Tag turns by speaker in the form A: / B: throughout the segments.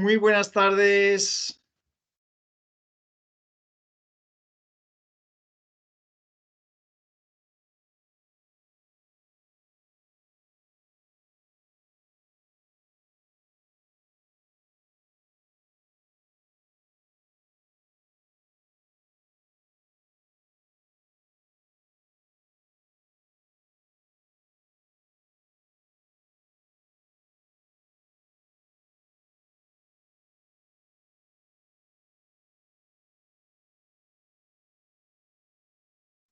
A: Muy buenas tardes.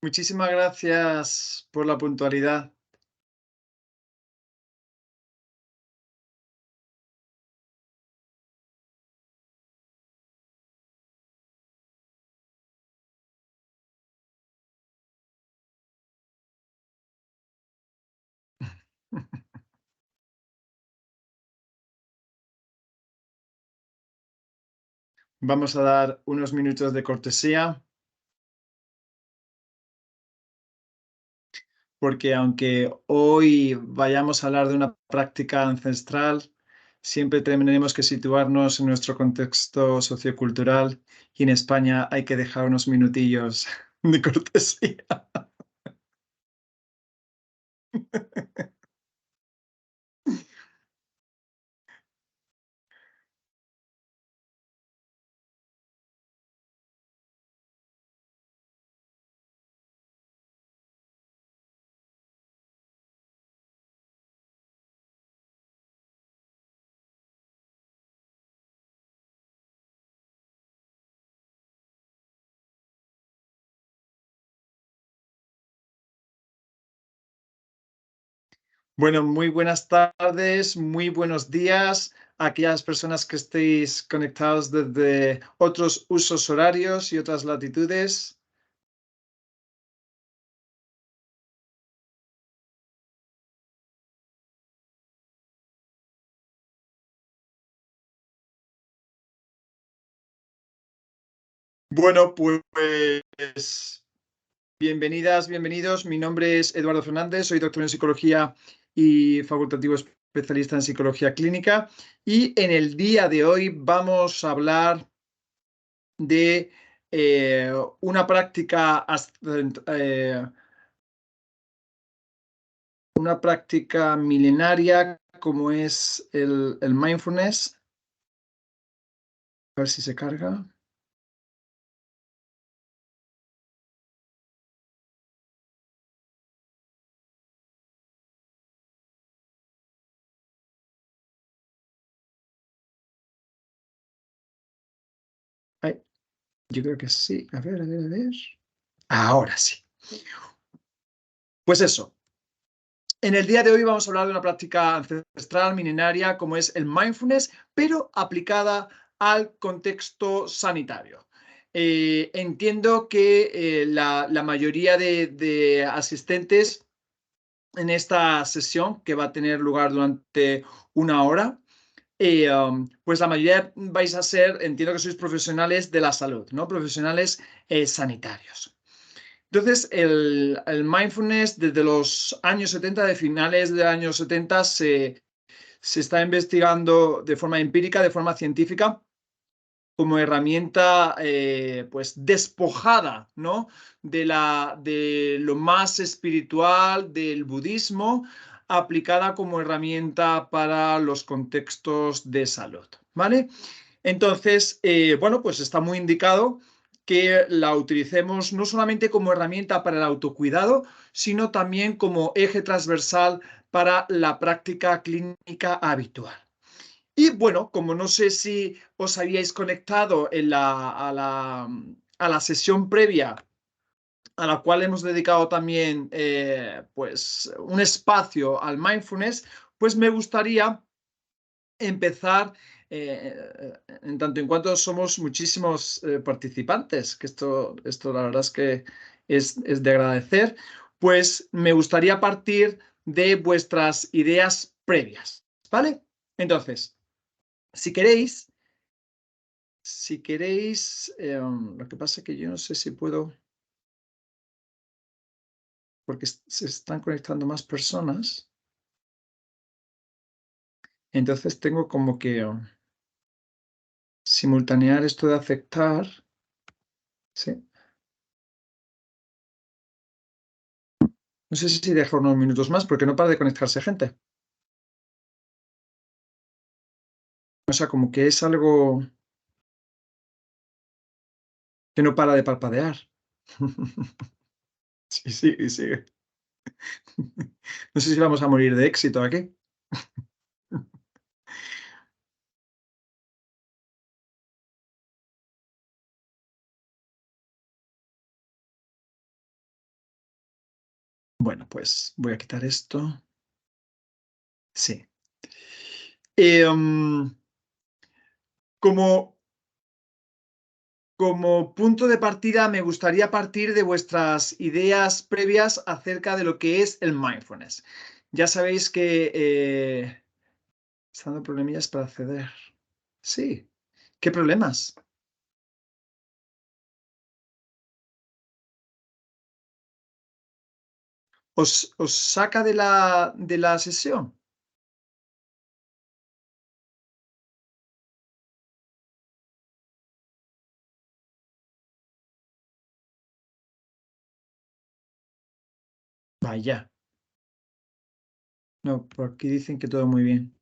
A: Muchísimas gracias por la puntualidad. Vamos a dar unos minutos de cortesía, porque aunque hoy vayamos a hablar de una práctica ancestral, siempre tenemos que situarnos en nuestro contexto sociocultural y en España hay que dejar unos minutillos de cortesía. Bueno, muy buenas tardes, muy buenos días a aquellas personas que estéis conectados desde otros usos horarios y otras latitudes. Bueno, pues bienvenidas, bienvenidos. Mi nombre es Eduardo Fernández, soy doctor en psicología y facultativo especialista en psicología clínica. Y en el día de hoy vamos a hablar de una práctica, una práctica milenaria como es el mindfulness. A ver si se carga. Ay, yo creo que sí. A ver, a ver, a ver. Ahora sí. Pues eso. En el día de hoy vamos a hablar de una práctica ancestral milenaria como es el mindfulness, pero aplicada al contexto sanitario. Entiendo que la mayoría de asistentes en esta sesión, que va a tener lugar durante una hora, pues la mayoría vais a ser, entiendo que sois profesionales de la salud, ¿no? Profesionales sanitarios. Entonces, el mindfulness desde los años 70, de finales de años 70, se está investigando de forma empírica, de forma científica, como herramienta pues despojada, ¿no? de lo más espiritual del budismo, aplicada como herramienta para los contextos de salud, ¿vale? Entonces, bueno, pues está muy indicado que la utilicemos no solamente como herramienta para el autocuidado, sino también como eje transversal para la práctica clínica habitual. Y bueno, como no sé si os habíais conectado a la sesión previa, a la cual hemos dedicado también pues un espacio al mindfulness, pues me gustaría empezar, en tanto en cuanto somos muchísimos participantes, que esto la verdad es que es de agradecer, pues me gustaría partir de vuestras ideas previas, ¿vale? Entonces, si queréis, lo que pasa es que yo no sé si puedo, porque se están conectando más personas, entonces tengo como que... Simultanear esto de aceptar. Sí. No sé si dejo unos minutos más porque no para de conectarse gente. O sea, como que es algo que no para de parpadear. Sí, sí, sigue. No sé si vamos a morir de éxito aquí. Bueno, pues voy a quitar esto. Sí. Em, como, como punto de partida, me gustaría partir de vuestras ideas previas acerca de lo que es el mindfulness. Ya sabéis que está dando problemillas para acceder. Sí. ¿Qué problemas? ¿Os saca de la sesión? Vaya. No, por aquí dicen que todo muy bien.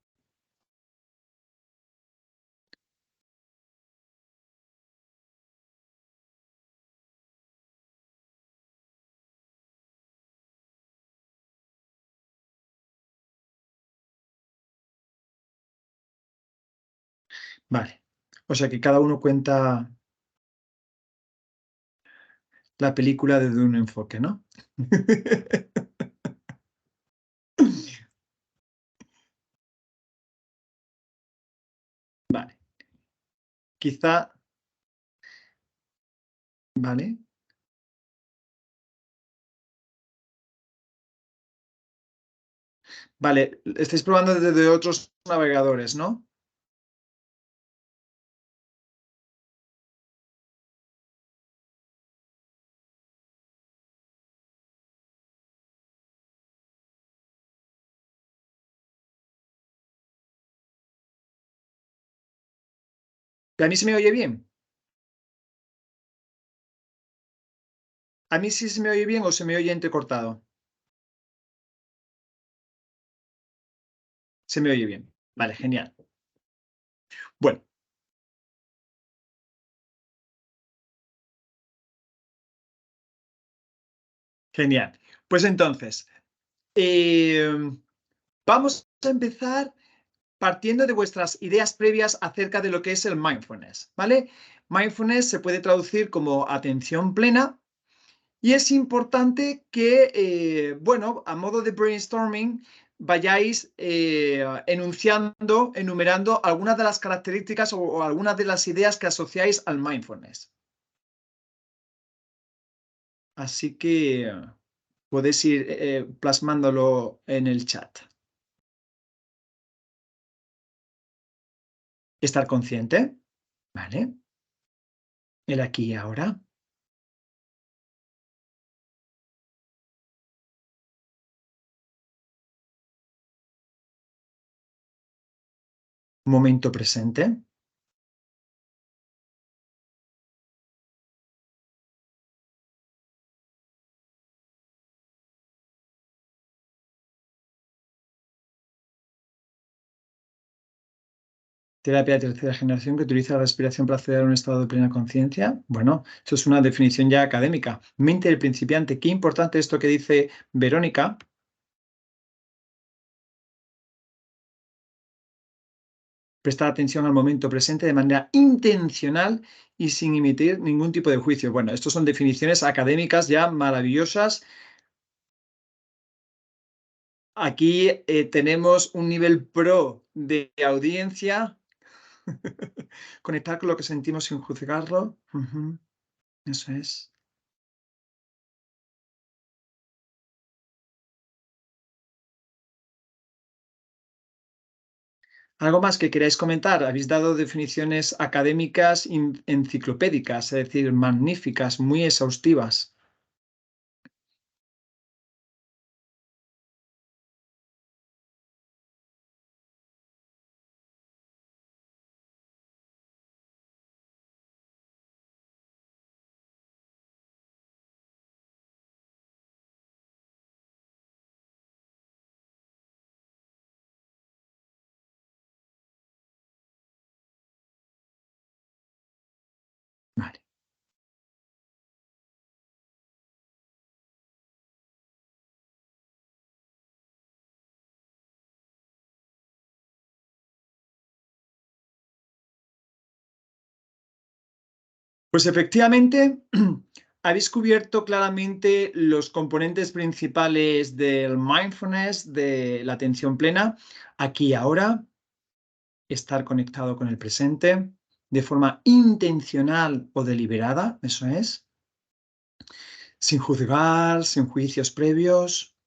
A: Vale. O sea que cada uno cuenta la película desde un enfoque, ¿no? Vale. Quizá, vale. Vale, estáis probando desde otros navegadores, ¿no? ¿A mí se me oye bien? ¿A mí sí se me oye bien o se me oye entrecortado? Se me oye bien. Vale, genial. Bueno, genial. Pues entonces, vamos a empezar partiendo de vuestras ideas previas acerca de lo que es el mindfulness, ¿vale? Mindfulness se puede traducir como atención plena y es importante que, bueno, a modo de brainstorming, vayáis enumerando algunas de las características o algunas de las ideas que asociáis al mindfulness. Así que podéis ir plasmándolo en el chat. Estar consciente, ¿vale? El aquí y ahora. Momento presente. Terapia de tercera generación que utiliza la respiración para acceder a un estado de plena conciencia. Bueno, esto es una definición ya académica. Mente del principiante. Qué importante esto que dice Verónica. Prestar atención al momento presente de manera intencional y sin emitir ningún tipo de juicio. Bueno, estas son definiciones académicas ya maravillosas. Aquí tenemos un nivel pro de audiencia. Conectar con lo que sentimos sin juzgarlo. Eso es. ¿Algo más que queráis comentar? Habéis dado definiciones académicas enciclopédicas, es decir, magníficas, muy exhaustivas. Pues efectivamente, habéis cubierto claramente los componentes principales del mindfulness, de la atención plena, aquí y ahora, estar conectado con el presente de forma intencional o deliberada, eso es, sin juzgar, sin juicios previos.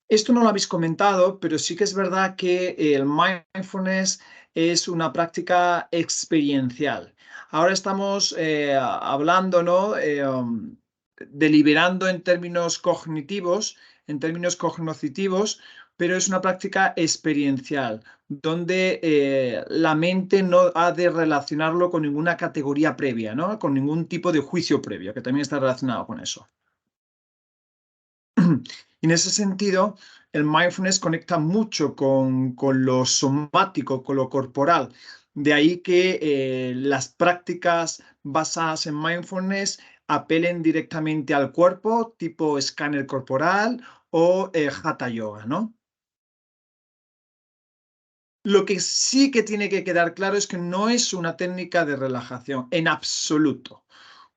A: Esto no lo habéis comentado, pero sí que es verdad que el mindfulness es una práctica experiencial. Ahora estamos hablando, ¿no? Deliberando en términos cognitivos, en términos cognoscitivos, pero es una práctica experiencial, donde la mente no ha de relacionarlo con ninguna categoría previa, ¿no? Con ningún tipo de juicio previo, que también está relacionado con eso. Y en ese sentido, el mindfulness conecta mucho con lo somático, con lo corporal. De ahí que las prácticas basadas en mindfulness apelen directamente al cuerpo, tipo escáner corporal o hatha yoga, ¿no? Lo que sí que tiene que quedar claro es que no es una técnica de relajación en absoluto.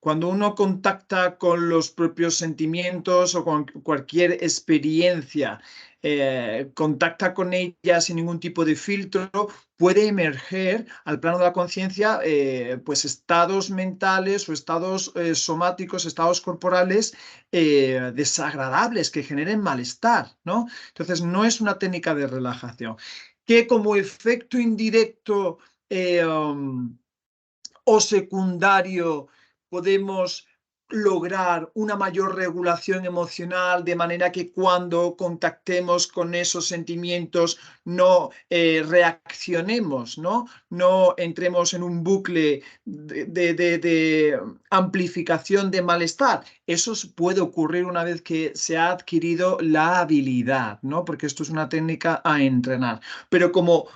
A: Cuando uno contacta con los propios sentimientos o con cualquier experiencia, contacta con ella sin ningún tipo de filtro, puede emerger al plano de la conciencia pues estados mentales o estados somáticos, estados corporales desagradables que generen malestar, ¿no? Entonces no es una técnica de relajación que como efecto indirecto o secundario podemos lograr una mayor regulación emocional de manera que cuando contactemos con esos sentimientos no reaccionemos, no entremos en un bucle de amplificación de malestar. Eso puede ocurrir una vez que se ha adquirido la habilidad, ¿no? Porque esto es una técnica a entrenar. Pero como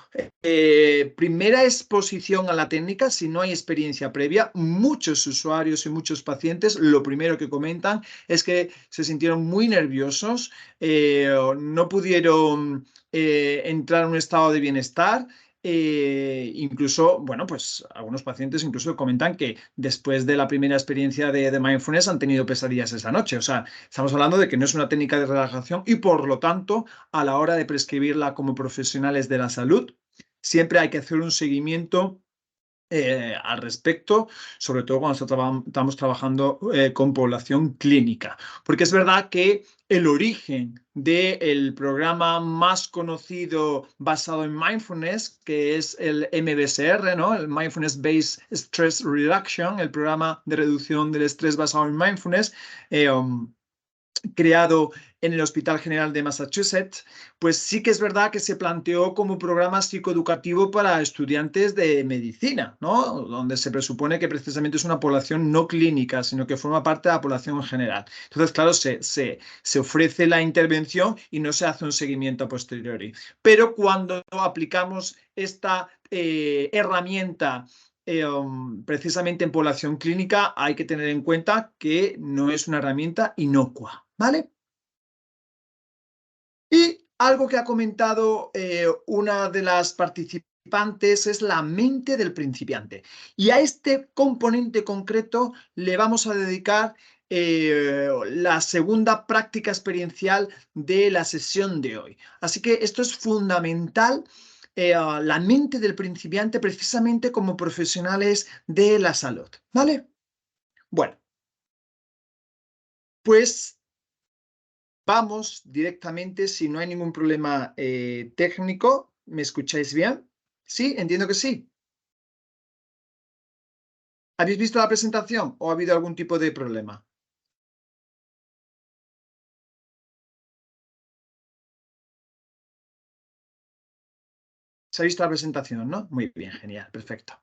A: primera exposición a la técnica, si no hay experiencia previa, muchos usuarios y muchos pacientes lo primero que comentan es que se sintieron muy nerviosos, no pudieron entrar en un estado de bienestar. Incluso, bueno, pues algunos pacientes incluso comentan que después de la primera experiencia de mindfulness han tenido pesadillas esa noche. O sea, estamos hablando de que no es una técnica de relajación y por lo tanto, a la hora de prescribirla como profesionales de la salud, siempre hay que hacer un seguimiento al respecto, sobre todo cuando estamos trabajando con población clínica. Porque es verdad que el origen del programa más conocido basado en mindfulness, que es el MBSR, ¿no? El Mindfulness Based Stress Reduction, el programa de reducción del estrés basado en mindfulness, creado en el Hospital General de Massachusetts, pues sí que es verdad que se planteó como programa psicoeducativo para estudiantes de medicina, ¿no? Donde se presupone que precisamente es una población no clínica, sino que forma parte de la población en general. Entonces, claro, se ofrece la intervención y no se hace un seguimiento a posteriori. Pero cuando aplicamos esta herramienta precisamente en población clínica, hay que tener en cuenta que no es una herramienta inocua, ¿vale? Y algo que ha comentado una de las participantes es la mente del principiante. Y a este componente concreto le vamos a dedicar la segunda práctica experiencial de la sesión de hoy. Así que esto es fundamental, la mente del principiante precisamente como profesionales de la salud, ¿vale? Bueno, pues vamos directamente, si no hay ningún problema técnico. ¿Me escucháis bien? Sí, entiendo que sí. ¿Habéis visto la presentación o ha habido algún tipo de problema? Se ha visto la presentación, ¿no? Muy bien, genial, perfecto.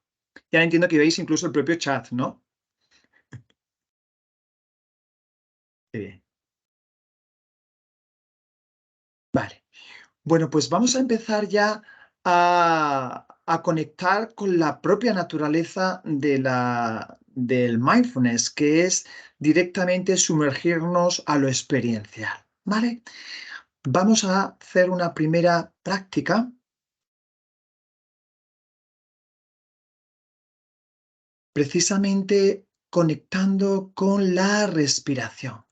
A: Ya entiendo que veis incluso el propio chat, ¿no? Qué bien. Vale. Bueno, pues vamos a empezar ya a conectar con la propia naturaleza del mindfulness, que es directamente sumergirnos a lo experiencial, ¿vale? Vamos a hacer una primera práctica precisamente conectando con la respiración.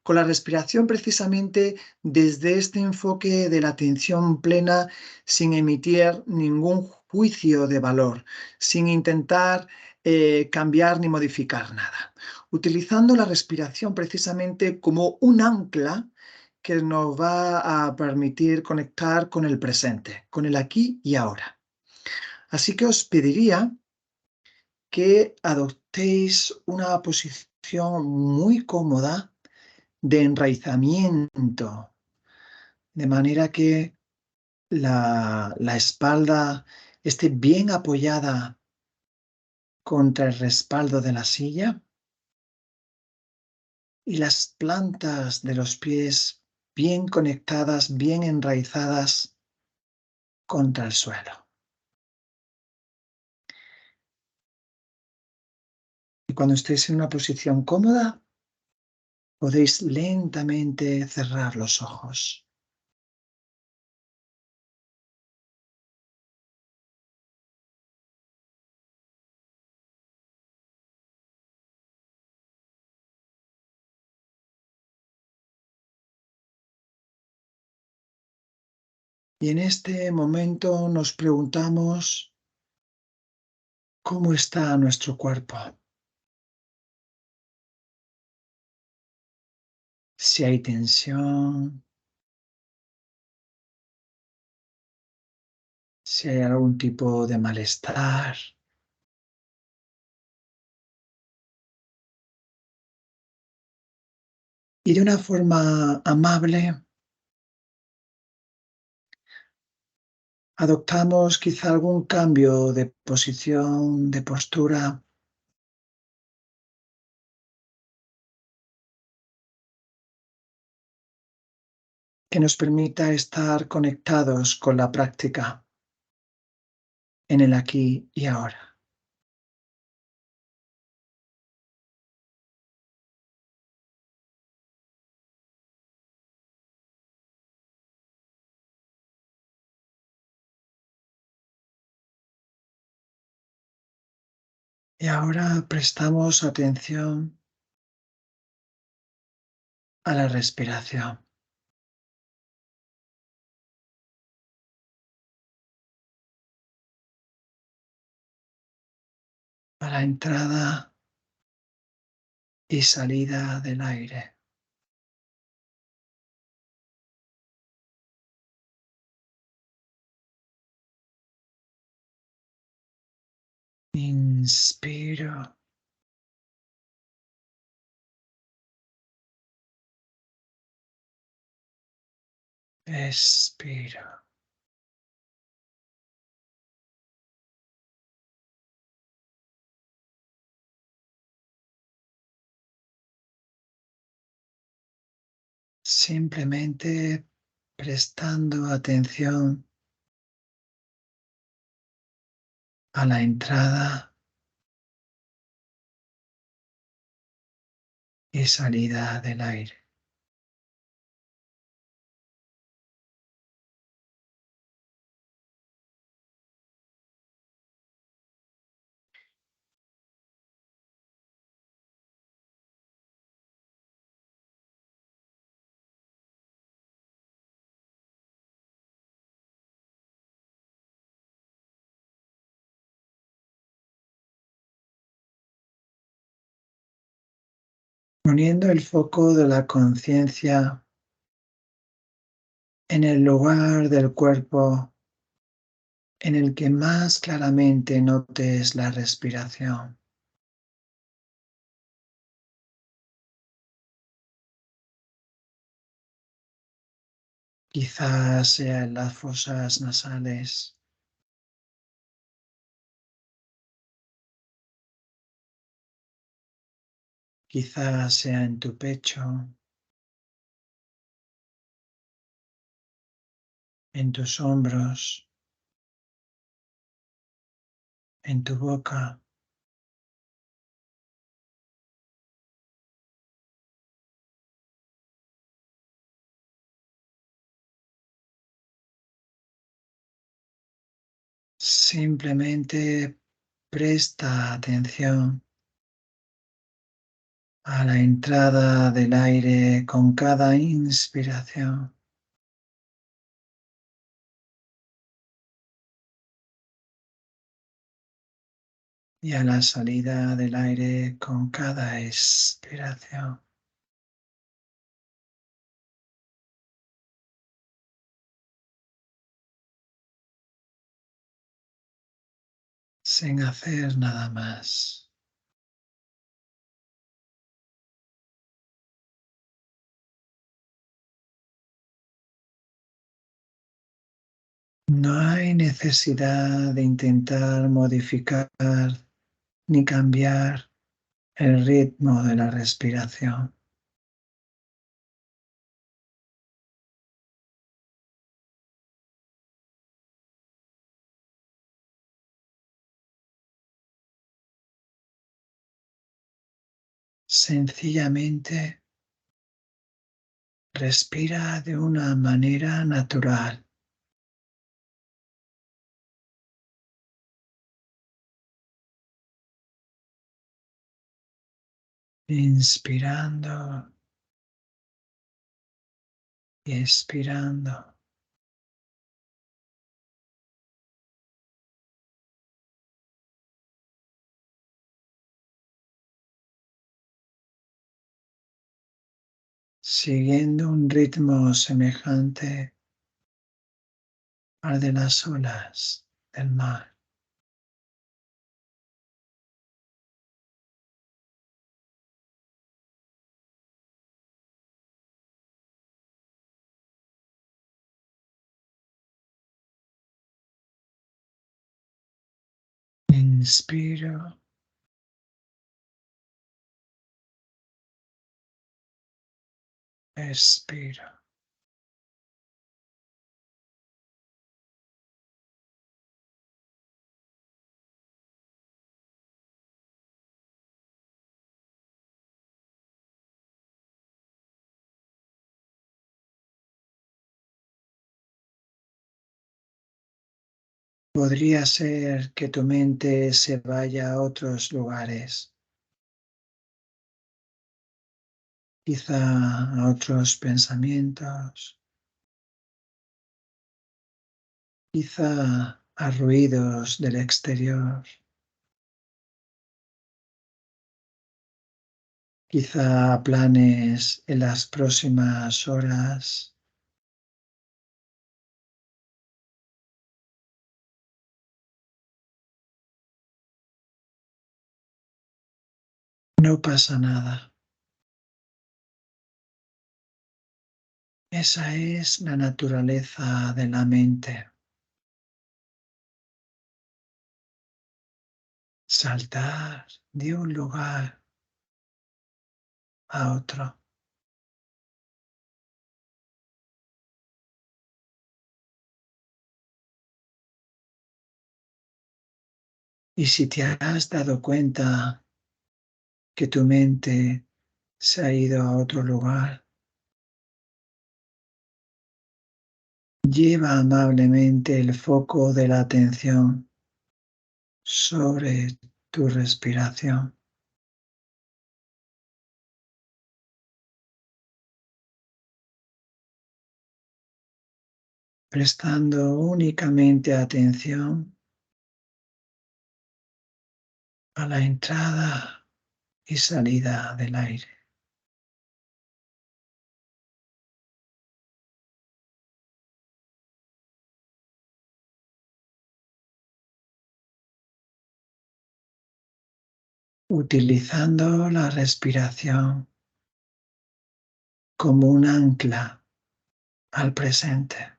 A: Con la respiración precisamente desde este enfoque de la atención plena, sin emitir ningún juicio de valor, sin intentar cambiar ni modificar nada. Utilizando la respiración precisamente como un ancla que nos va a permitir conectar con el presente, con el aquí y ahora. Así que os pediría que adoptéis una posición muy cómoda de enraizamiento, de manera que la espalda esté bien apoyada contra el respaldo de la silla y las plantas de los pies bien conectadas, bien enraizadas contra el suelo. Y cuando estéis en una posición cómoda, podéis lentamente cerrar los ojos. Y en este momento nos preguntamos cómo está nuestro cuerpo. Si hay tensión, si hay algún tipo de malestar. Y de una forma amable, adoptamos quizá algún cambio de posición, de postura, que nos permita estar conectados con la práctica en el aquí y ahora. Y ahora prestamos atención a la respiración, a la entrada y salida del aire. Inspiro, expiro. Simplemente prestando atención a la entrada y salida del aire. Poniendo el foco de la conciencia en el lugar del cuerpo en el que más claramente notes la respiración. Quizás sea en las fosas nasales, quizás sea en tu pecho, en tus hombros, en tu boca. Simplemente Presta atención a la entrada del aire con cada inspiración y a la salida del aire con cada expiración. Sin hacer nada más. No hay necesidad de intentar modificar ni cambiar el ritmo de la respiración. Sencillamente respira de una manera natural, inspirando y expirando. Siguiendo un ritmo semejante al de las olas del mar. Inspiro, expiro. Podría ser que tu mente se vaya a otros lugares, quizá a otros pensamientos, quizá a ruidos del exterior, quizá a planes en las próximas horas. No pasa nada. Esa es la naturaleza de la mente. Saltar de un lugar a otro. Y si te has dado cuenta que tu mente se ha ido a otro lugar, lleva amablemente el foco de la atención sobre tu respiración, prestando únicamente atención a la entrada y salida del aire, utilizando la respiración como un ancla al presente,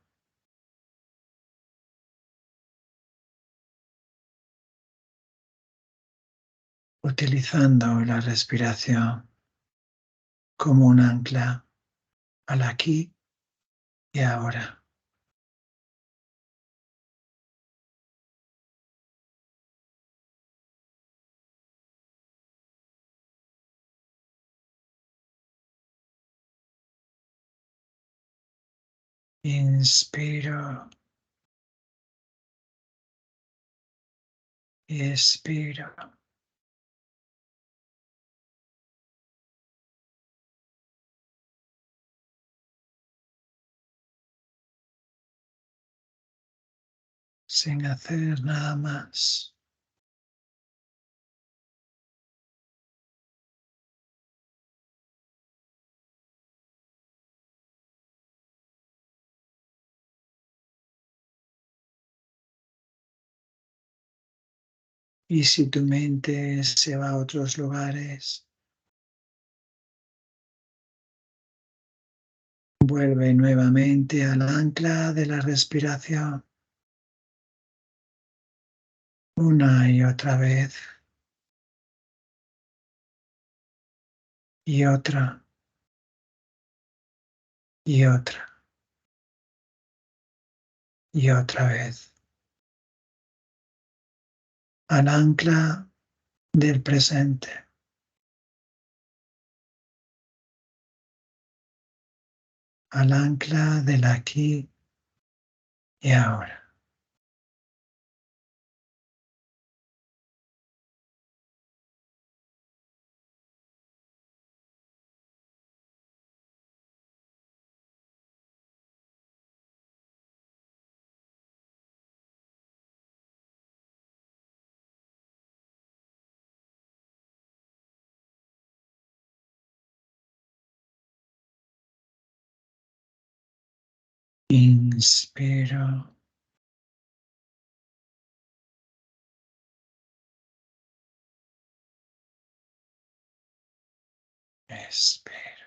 A: utilizando la respiración como un ancla al aquí y ahora. Inspiro Expiro. Sin hacer nada más. Y si tu mente se va a otros lugares, vuelve nuevamente al ancla de la respiración. Una y otra vez. Y otra. Y otra. Y otra vez. Al ancla del presente. Al ancla del aquí y ahora. Inspiro. Expiro.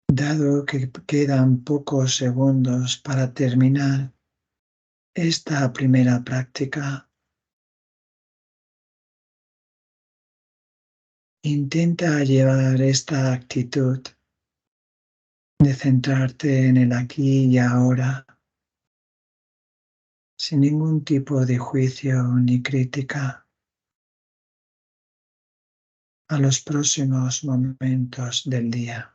A: Dado que quedan pocos segundos para terminar esta primera práctica, intenta llevar esta actitud de centrarte en el aquí y ahora, sin ningún tipo de juicio ni crítica, a los próximos momentos del día.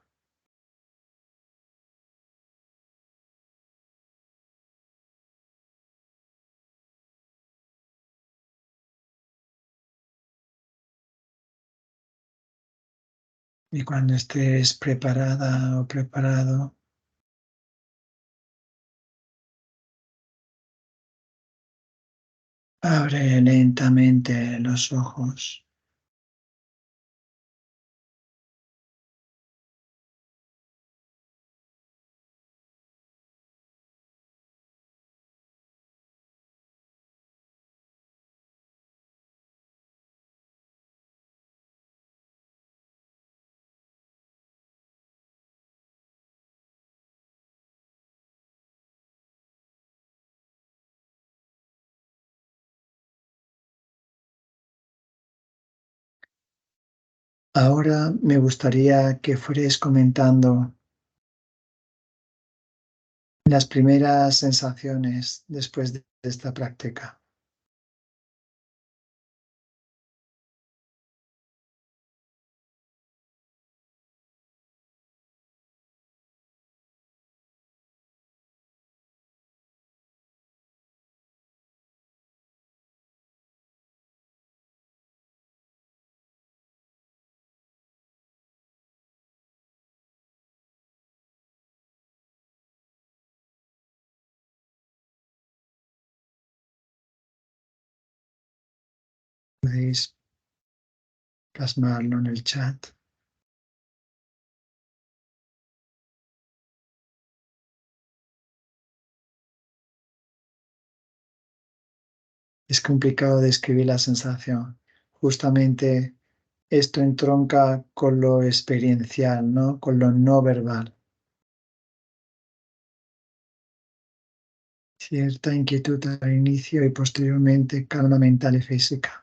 A: Y cuando estés preparada o preparado, abre lentamente los ojos. Ahora me gustaría que fuerais comentando las primeras sensaciones después de esta práctica. Podéis plasmarlo en el chat. Es complicado describir la sensación. Justamente esto entronca con lo experiencial, ¿no? Con lo no verbal. Cierta inquietud al inicio y posteriormente calma mental y física.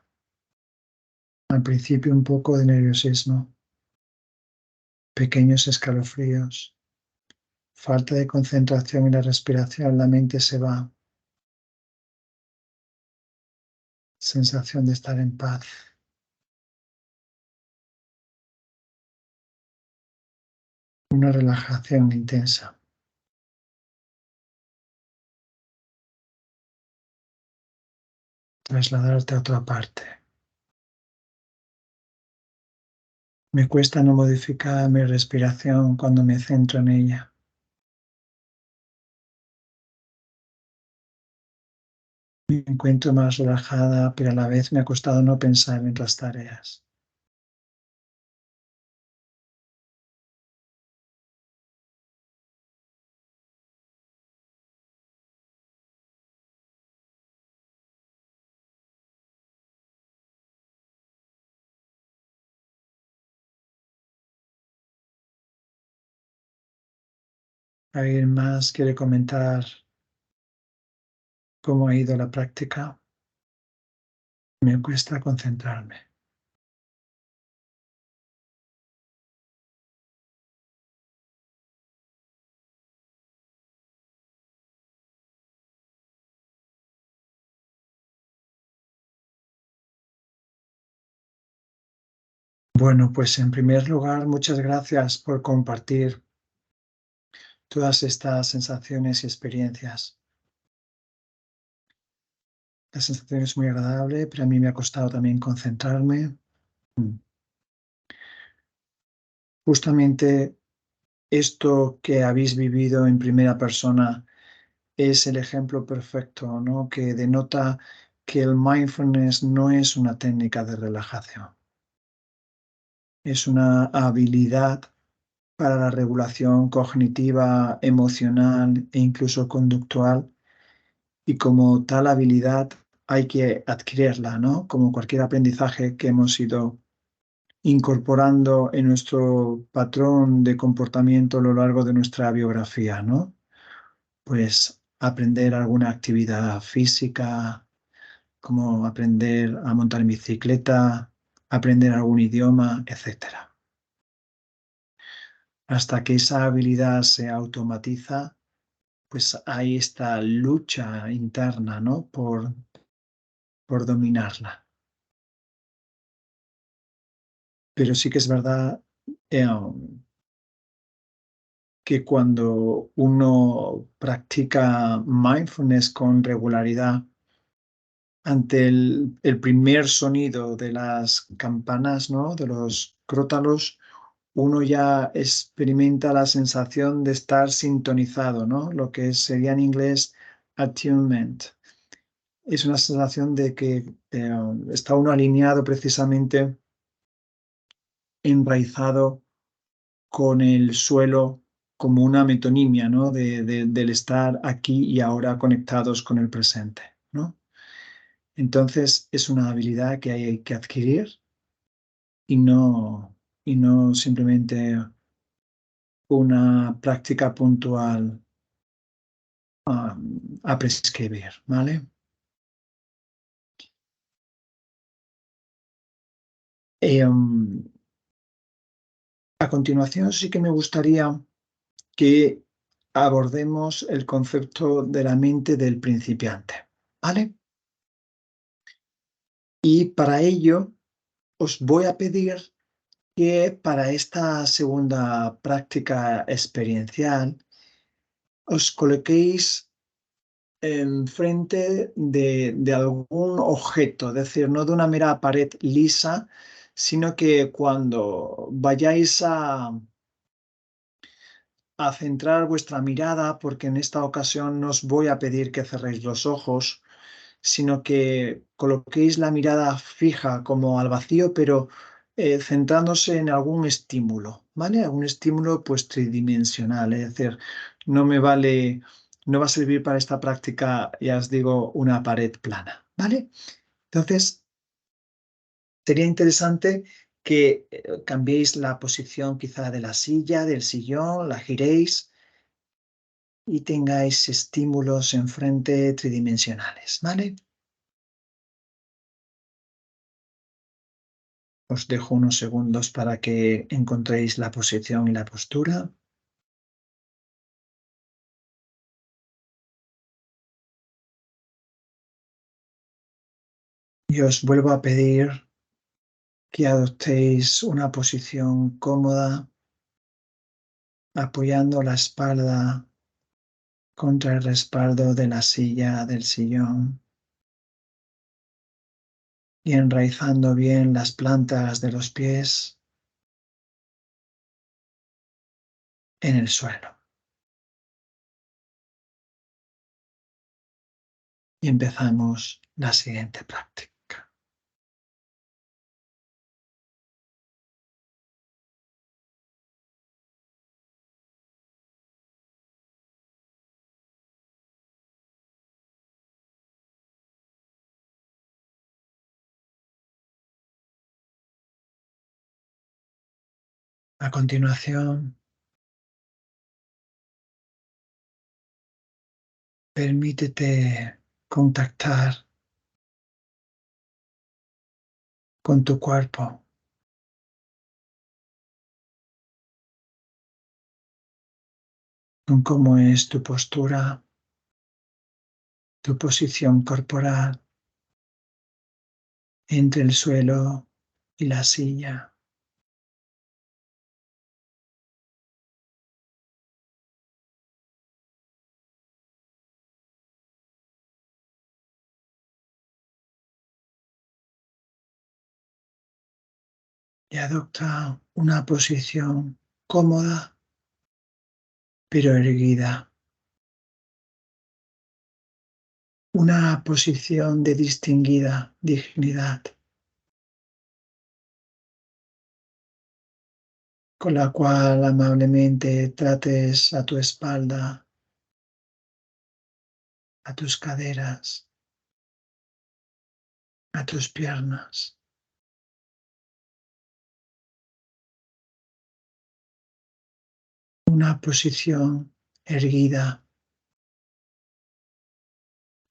A: Al principio un poco de nerviosismo, pequeños escalofríos, falta de concentración en la respiración, la mente se va. Sensación de estar en paz. Una relajación intensa. Trasladarte a otra parte. Me cuesta no modificar mi respiración cuando me centro en ella. Me encuentro más relajada, pero a la vez me ha costado no pensar en las tareas. ¿Alguien más quiere comentar cómo ha ido la práctica? Me cuesta concentrarme. Bueno, pues en primer lugar, muchas gracias por compartir todas estas sensaciones y experiencias. La sensación es muy agradable, pero a mí me ha costado también concentrarme. Mm. Justamente esto que habéis vivido en primera persona es el ejemplo perfecto, ¿no? Que denota que el mindfulness no es una técnica de relajación, es una habilidad para la regulación cognitiva, emocional e incluso conductual, y como tal habilidad hay que adquirirla, ¿no? Como cualquier aprendizaje que hemos ido incorporando en nuestro patrón de comportamiento a lo largo de nuestra biografía, ¿no? Pues aprender alguna actividad física, como aprender a montar en bicicleta, aprender algún idioma, etcétera. Hasta que esa habilidad se automatiza, pues hay esta lucha interna, ¿no? Por dominarla. Pero sí que es verdad eh, que cuando uno practica mindfulness con regularidad, ante el primer sonido de las campanas, ¿no? De los crótalos, uno ya experimenta la sensación de estar sintonizado, ¿no? Lo que sería en inglés attunement. Es una sensación de que está uno alineado precisamente, enraizado con el suelo como una metonimia, ¿no? Del estar aquí y ahora conectados con el presente, ¿no? Entonces es una habilidad que hay que adquirir y no simplemente una práctica puntual a prescribir, ¿vale? Um, a continuación sí que me gustaría que abordemos el concepto de la mente del principiante, ¿vale? Y para ello os voy a pedir que para esta segunda práctica experiencial os coloquéis enfrente de algún objeto, es decir, no de una mera pared lisa, sino que cuando vayáis a centrar vuestra mirada, porque en esta ocasión no os voy a pedir que cerréis los ojos, sino que coloquéis la mirada fija como al vacío, pero centrándose en algún estímulo, ¿vale? Algún estímulo pues tridimensional, es decir, no me vale, no va a servir para esta práctica, ya os digo, una pared plana, ¿vale? Entonces, sería interesante que cambiéis la posición quizá de la silla, del sillón, la giréis y tengáis estímulos enfrente tridimensionales, ¿vale? Os dejo unos segundos para que encontréis la posición y la postura. Y os vuelvo a pedir que adoptéis una posición cómoda, apoyando la espalda contra el respaldo de la silla, del sillón, y enraizando bien las plantas de los pies en el suelo. Y empezamos la siguiente práctica. A continuación, permítete contactar con tu cuerpo, con cómo es tu postura, tu posición corporal entre el suelo y la silla. Y adopta una posición cómoda pero erguida, una posición de distinguida dignidad, con la cual amablemente trates a tu espalda, a tus caderas, a tus piernas. Una posición erguida,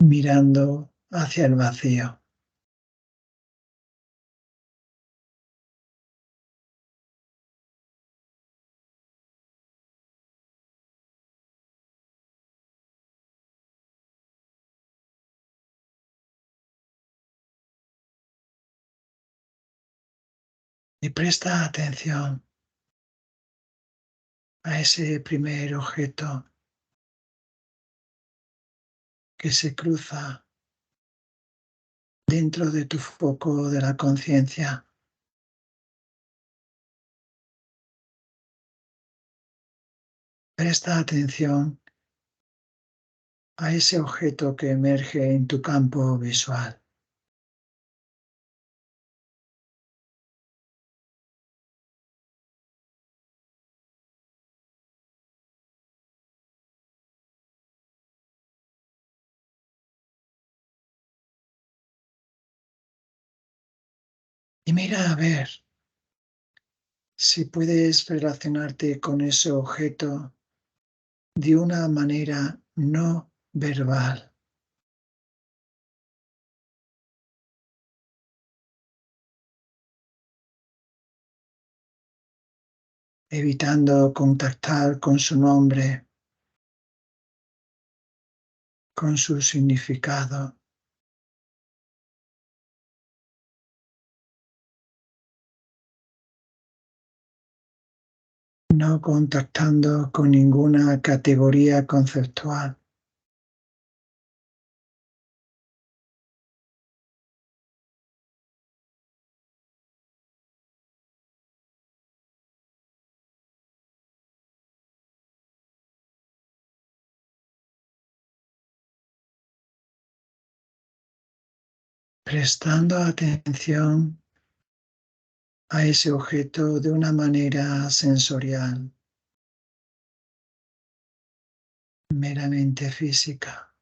A: mirando hacia el vacío. Y presta atención a ese primer objeto que se cruza dentro de tu foco de la conciencia. Presta atención a ese objeto que emerge en tu campo visual. Y mira a ver si puedes relacionarte con ese objeto de una manera no verbal, evitando contactar con su nombre, con su significado. No contactando con ninguna categoría conceptual. Prestando atención a ese objeto de una manera sensorial, meramente física.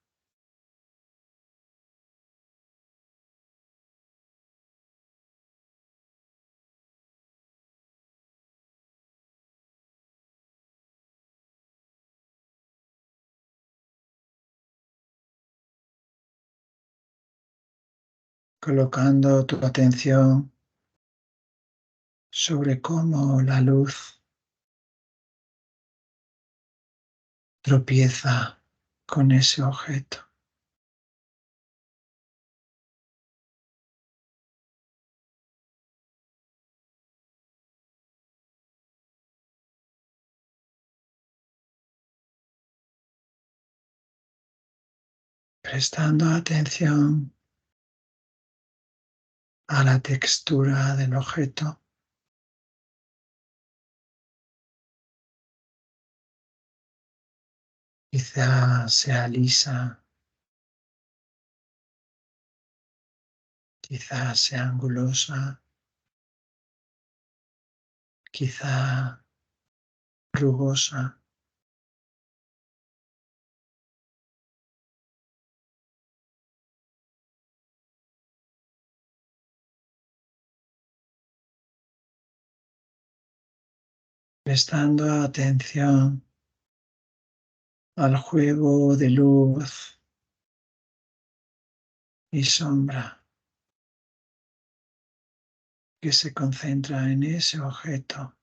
A: Colocando tu atención sobre cómo la luz tropieza con ese objeto. prestando atención a la textura del objeto. Quizá sea lisa, quizá sea angulosa, quizá rugosa. Prestando atención al juego de luz y sombra que se concentra en ese objeto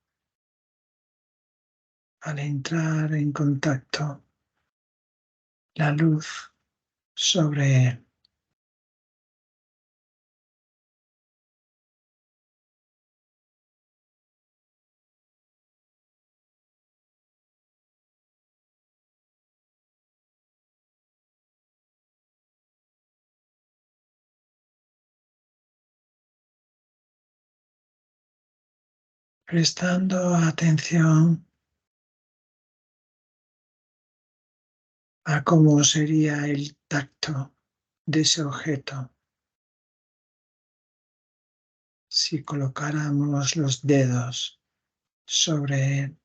A: al entrar en contacto la luz sobre él. Prestando atención a cómo sería el tacto de ese objeto si colocáramos los dedos sobre él.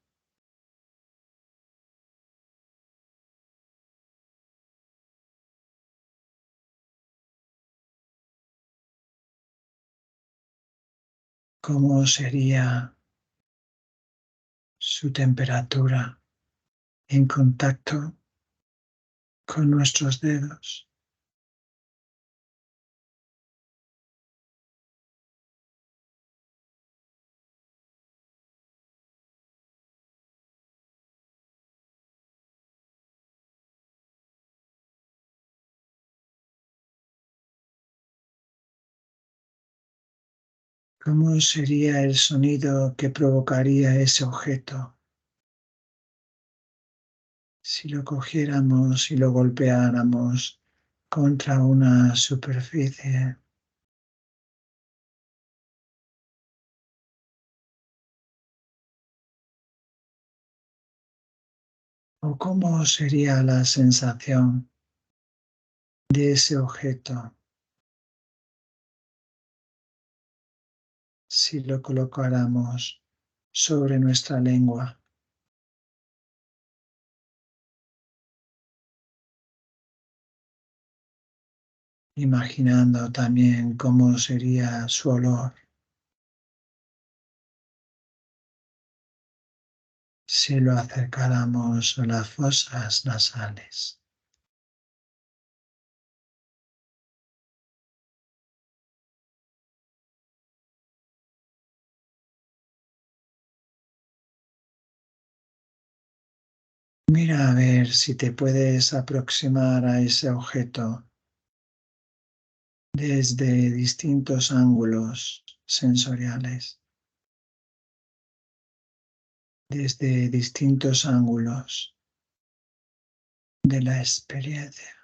A: Cómo sería su temperatura en contacto con nuestros dedos. ¿Cómo sería el sonido que provocaría ese objeto si lo cogiéramos y lo golpeáramos contra una superficie? ¿O cómo sería la sensación de ese objeto si lo colocáramos sobre nuestra lengua? Imaginando también cómo sería su olor si lo acercáramos a las fosas nasales. Mira a ver si te puedes aproximar a ese objeto desde distintos ángulos sensoriales, desde distintos ángulos de la experiencia.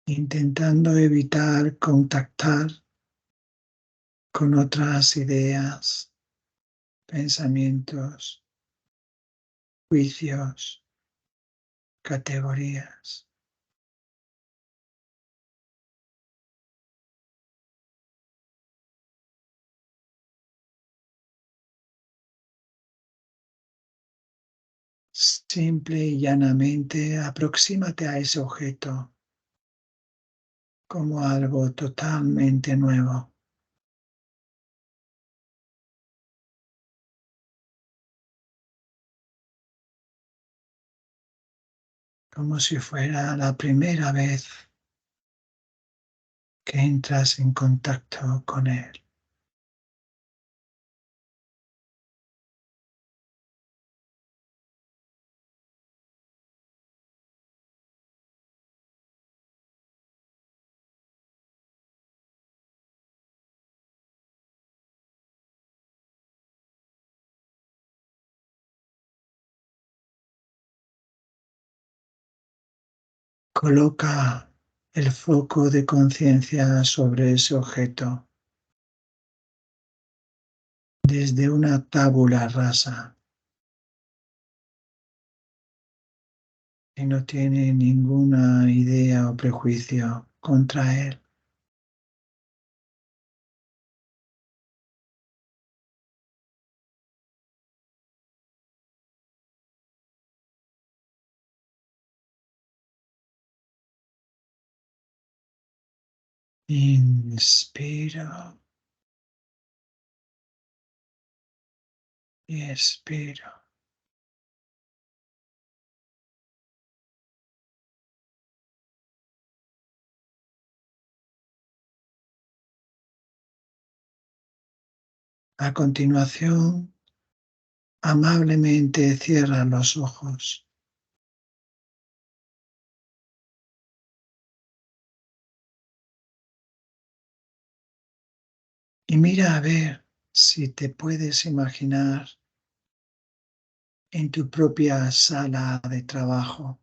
A: Intentando evitar contactar con otras ideas, pensamientos, juicios, categorías. Simple y llanamente aproxímate a ese objeto como algo totalmente nuevo, como si fuera la primera vez que entras en contacto con él.
B: coloca el foco de conciencia sobre ese objeto desde una tabula rasa y no tiene ninguna idea o prejuicio contra él. Inspiro y expiro. A continuación, amablemente cierra los ojos y mira a ver si te puedes imaginar en tu propia sala de trabajo,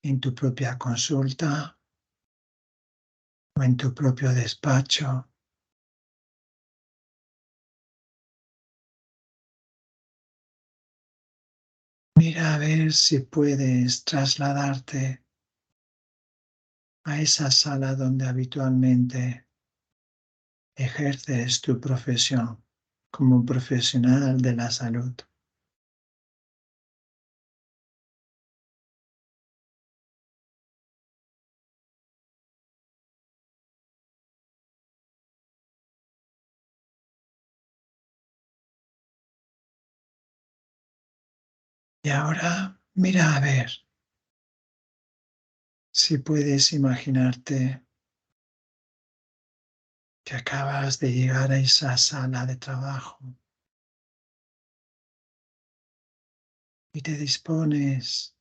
B: en tu propia consulta o en tu propio despacho. Mira a ver si puedes trasladarte a esa sala donde habitualmente ejerces tu profesión como profesional de la salud. Y ahora mira a ver si puedes imaginarte que acabas de llegar a esa sala de trabajo y te dispones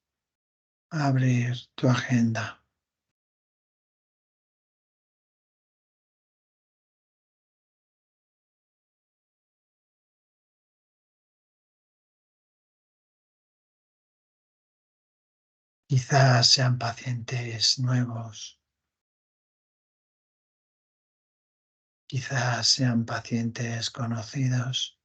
B: a abrir tu agenda. Quizás sean pacientes nuevos, quizás sean pacientes conocidos.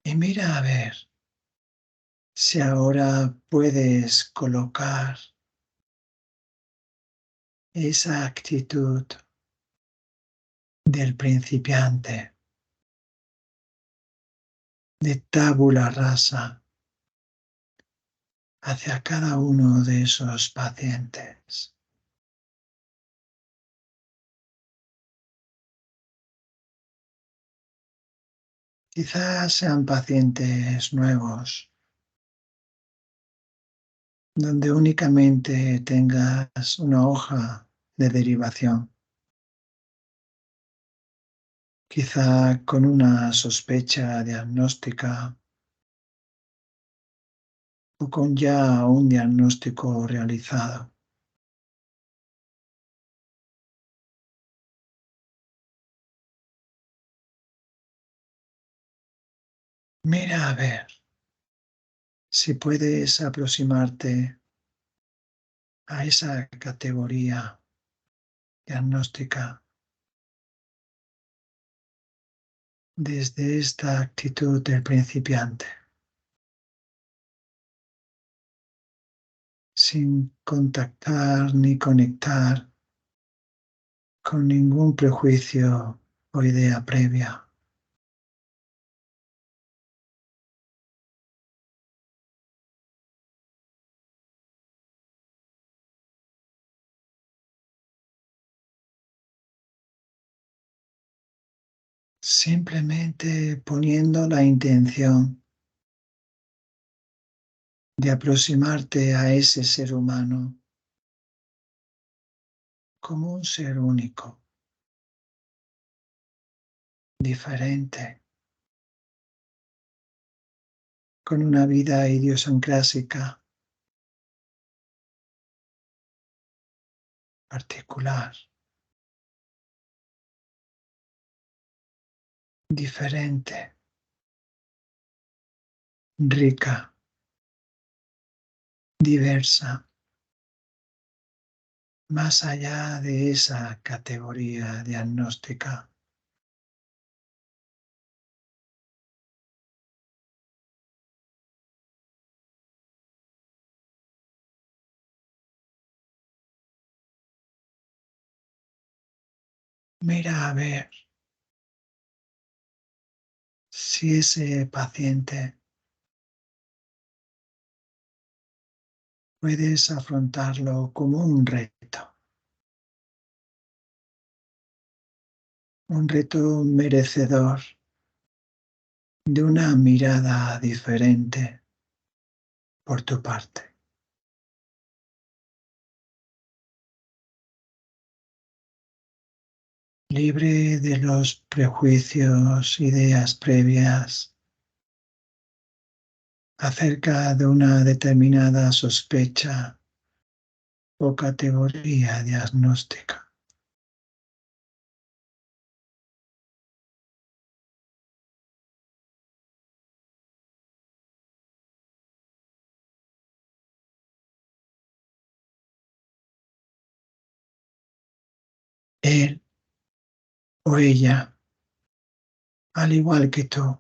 B: Y mira a ver si ahora puedes colocar esa actitud del principiante, de tabula rasa, hacia cada uno de esos pacientes. Quizás sean pacientes nuevos, donde únicamente tengas una hoja de derivación, quizá con una sospecha diagnóstica o con ya un diagnóstico realizado. Mira a ver si puedes aproximarte a esa categoría diagnóstica desde esta actitud del principiante, sin contactar ni conectar con ningún prejuicio o idea previa. Simplemente poniendo la intención de aproximarte a ese ser humano como un ser único, diferente, con una vida idiosincrásica particular. diferente, rica, diversa, más allá de esa categoría diagnóstica. Mira a ver si ese paciente puedes afrontarlo como un reto merecedor de una mirada diferente por tu parte, libre de los prejuicios, ideas previas acerca de una determinada sospecha o categoría diagnóstica. Él o ella, al igual que tú,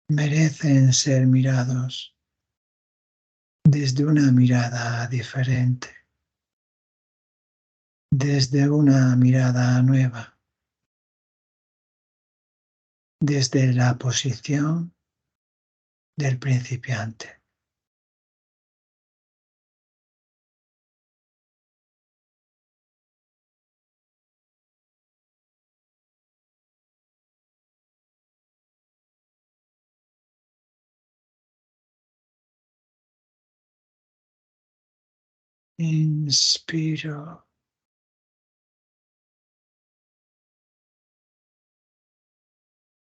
B: merecen ser mirados desde una mirada diferente, desde una mirada nueva, desde la posición del principiante. Inspiro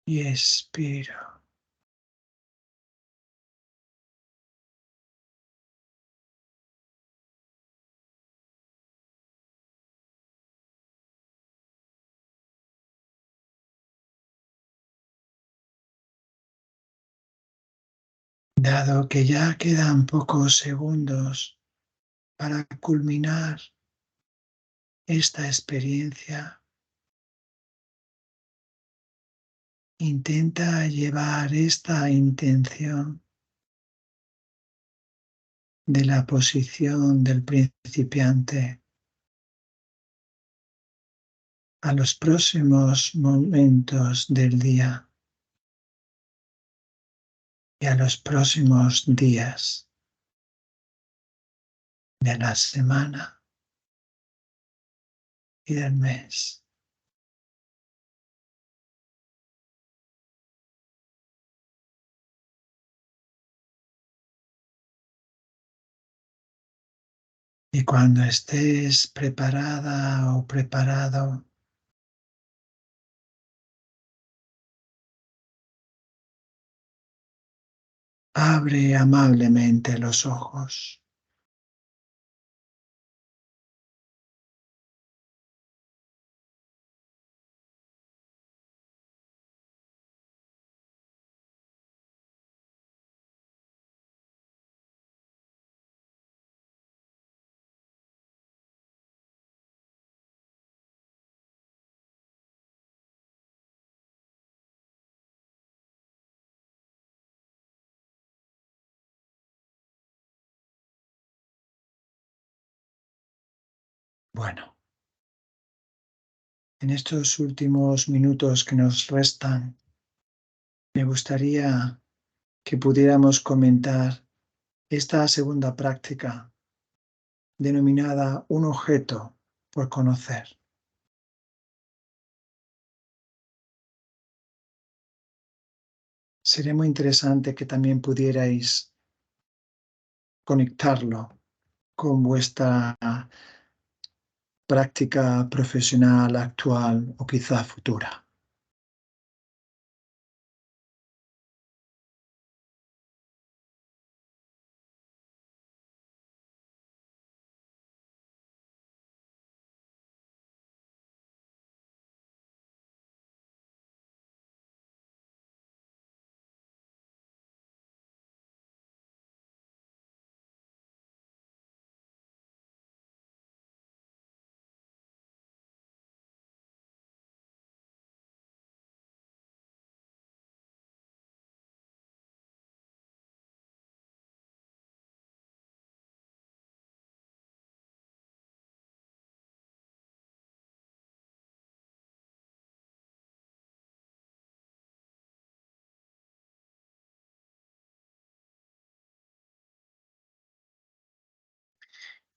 B: y expiro. Dado que ya quedan pocos segundos para culminar esta experiencia, intenta llevar esta intención de la posición del principiante a los próximos momentos del día y a los próximos días de la semana y del mes. Y cuando estés preparada o preparado, abre amablemente los ojos. Bueno, en estos últimos minutos que nos restan, me gustaría que pudiéramos comentar esta segunda práctica denominada un objeto por conocer. Sería muy interesante que también pudierais conectarlo con vuestra práctica profesional actual o quizá futura.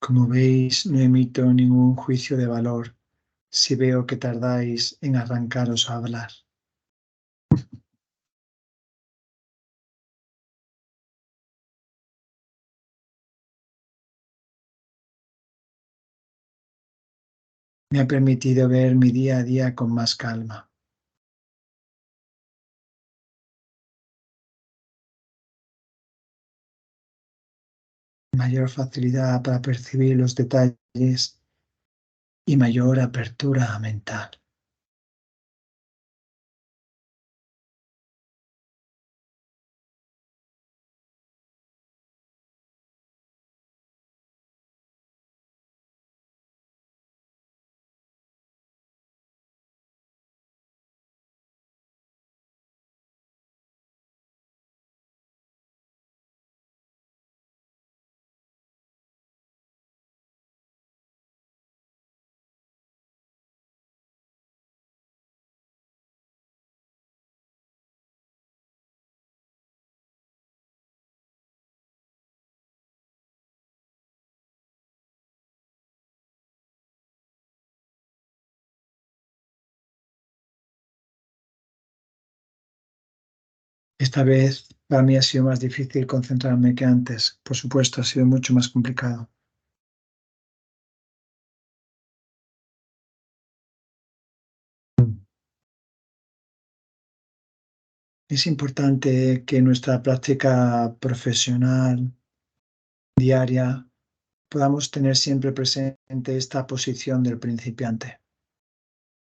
B: Como veis, no emito ningún juicio de valor si veo que tardáis en arrancaros a hablar. Me ha permitido ver mi día a día con más calma, mayor facilidad para percibir los detalles y mayor apertura mental. Esta vez para mí ha sido más difícil concentrarme que antes. Por supuesto, ha sido mucho más complicado. Es importante que nuestra práctica profesional diaria podamos tener siempre presente esta posición del principiante,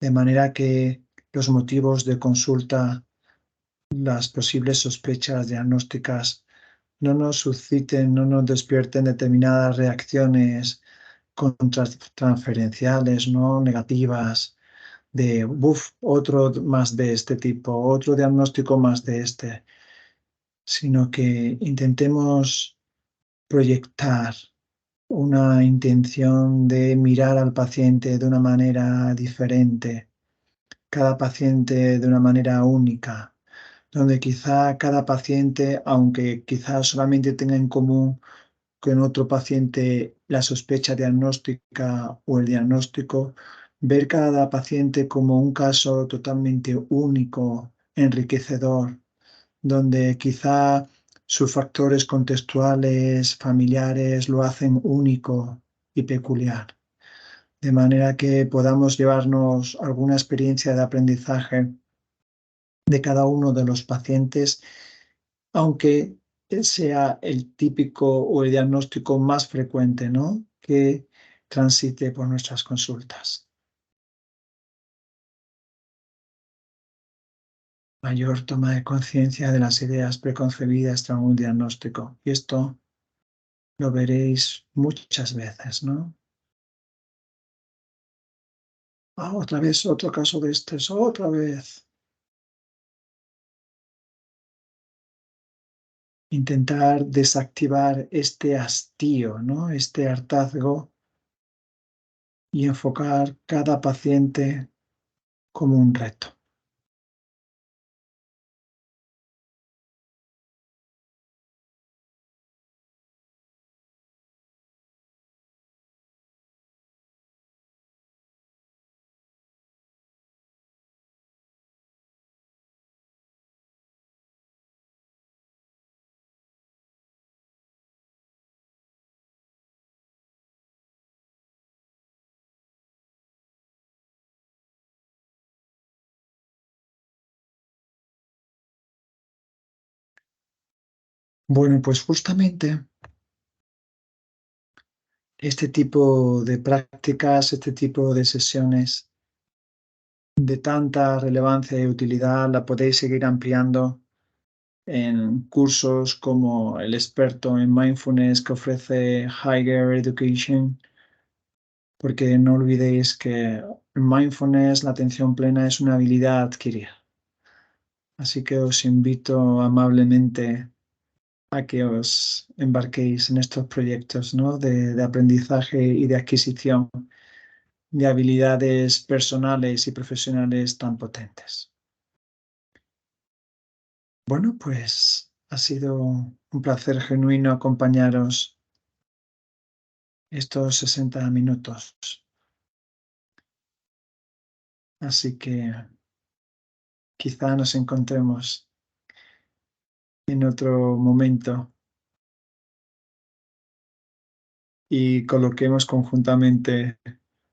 B: de manera que los motivos de consulta, las posibles sospechas diagnósticas no nos susciten, no nos despierten determinadas reacciones contratransferenciales, ¿no? Negativas, de, otro más de este tipo, otro diagnóstico más de este, sino que intentemos proyectar una intención de mirar al paciente de una manera diferente, cada paciente de una manera única, donde quizá cada paciente, aunque quizá solamente tenga en común con otro paciente la sospecha diagnóstica o el diagnóstico, ver cada paciente como un caso totalmente único, enriquecedor, donde quizá sus factores contextuales, familiares, lo hacen único y peculiar, de manera que podamos llevarnos alguna experiencia de aprendizaje de cada uno de los pacientes, aunque sea el típico o el diagnóstico más frecuente, ¿no?, que transite por nuestras consultas. Mayor toma de conciencia de las ideas preconcebidas tras un diagnóstico. Y esto lo veréis muchas veces, ¿no? Ah, otra vez otro caso de estrés, otra vez. Intentar desactivar este hastío, ¿no? Este hartazgo y enfocar cada paciente como un reto. Bueno, pues justamente este tipo de prácticas, este tipo de sesiones de tanta relevancia y utilidad la podéis seguir ampliando en cursos como el experto en mindfulness que ofrece Higher Education, porque no olvidéis que el mindfulness, la atención plena, es una habilidad adquirida. Así que os invito amablemente a que os embarquéis en estos proyectos, ¿no?, de aprendizaje y de adquisición de habilidades personales y profesionales tan potentes. Bueno, pues ha sido un placer genuino acompañaros estos 60 minutos. Así que quizá nos encontremos en otro momento y coloquemos conjuntamente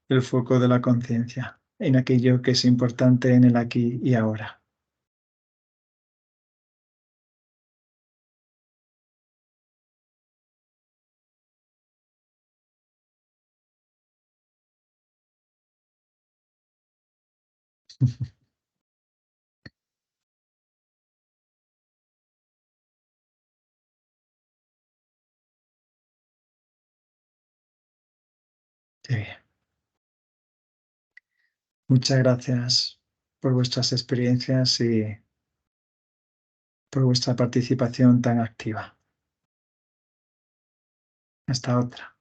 B: el foco de la conciencia en aquello que es importante en el aquí y ahora. Sí. Muchas gracias por vuestras experiencias y por vuestra participación tan activa. Hasta otra.